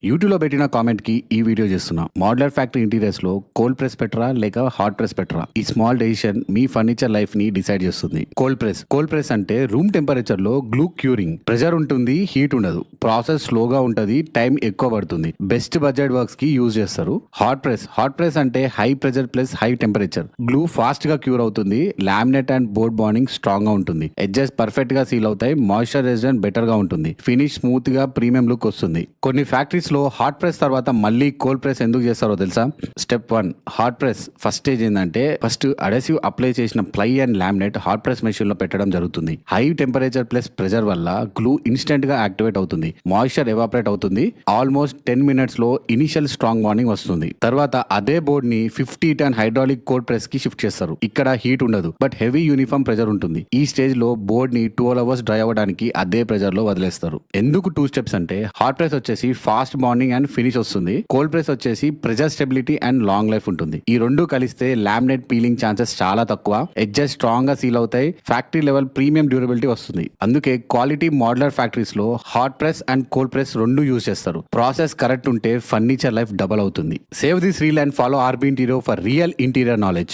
YouTube లో పెట్టిన comment కి ఈ వీడియో చేస్తున్నా. మోడ్యులర్ ఫ్యాక్టరీ ఇంటీరియర్స్ లో కోల్డ్ ప్రెస్ పెట్టరా లేక హాట్ ప్రెస్ పెట్టరా? ఈ స్మాల్ డెసిషన్ మీ ఫర్నిచర్ లైఫ్ ని డిసైడ్ చేస్తుంది. కోల్డ్ ప్రెస్ అంటే రూమ్ టెంపరేచర్ లో గ్లూ క్యూరింగ్. ప్రెషర్ ఉంటుంది, హీట్ ఉండదు, ప్రాసెస్ స్లోగా ఉంటది, టైం ఎక్కువ పడుతుంది. బెస్ట్ బడ్జెట్ వర్క్స్ కి యూజ్ చేస్తారు. హాట్ ప్రెస్ అంటే high pressure plus high temperature. Glue fast గా క్యూర్ అవుతుంది, laminate and board bonding strong గా ఉంటుంది, ఎడ్జెస్ పర్ఫెక్ట్ గా సీల్ అవుతాయి, మాయిశ్చర్ రెసిస్టెంట్ బెటర్ గా ఉంటుంది, ఫినిష్ స్మూత్ గా ప్రీమియం లుక్ వస్తుంది. కొన్ని ఫ్యాక్టరీస్ లో హాట్ ప్రెస్ తర్వాత మళ్ళీ కోల్డ్ ప్రెస్ ఎందుకు చేస్తారో తెలుసా? Step 1, hot press first stage ఏంటంటే ఫస్ట్ అడెసివ్ అప్లై చేసిన ply and laminate hot press machine లో పెట్టడం జరుగుతుంది. హై టెంపరేచర్ ప్లస్ ప్రెషర్ వల్ల గ్లూ ఇన్స్టెంట్ గా యాక్టివేట్ అవుతుంది, మాయిశ్చర్ ఎవాపరేట్ అవుతుంది. ఆల్మోస్ట్ 10 minutes లో ఇనిషియల్ స్ట్రాంగ్ బాండింగ్ వస్తుంది. తర్వాత అదే బోర్డ్ ని 50 ton హైడ్రాలిక్ కోల్డ్ ప్రెస్ కి షిఫ్ట్ చేస్తారు. ఇక్కడ హీట్ ఉండదు, బట్ హెవీ యూనిఫామ్ ప్రెషర్ ఉంటుంది. ఈ స్టేజ్ లో బోర్డ్ ని 12 hours డ్రై అవ్వడానికి అదే ప్రెషర్ లో వదిలేస్తారు. ఎందుకు 2 steps అంటే హాట్ ప్రెస్ వచ్చేసి ఫాస్ట్ బాండింగ్ అండ్ ఫినిష్ వస్తుంది, కోల్డ్ ప్రెస్ వచ్చేసి pressure stability and long life ఉంటుంది. ఈ రెండు కలిస్తే లామినేట్ పీలింగ్ ఛాన్సెస్ చాలా తక్కువ, ఎడ్జెస్ స్ట్రాంగ్ గా సీల్ అవుతాయి, ఫ్యాక్టరీ లెవెల్ ప్రీమియం డ్యూరబిలిటీ వస్తుంది. అందుకే క్వాలిటీ మోడ్యులర్ ఫ్యాక్టరీస్ లో hot press and cold press రెండు యూజ్ చేస్తారు. ప్రాసెస్ కరెక్ట్ ఉంటే ఫర్నిచర్ లైఫ్ డబల్ అవుతుంది. Save this reel and follow RB interior for real interior knowledge.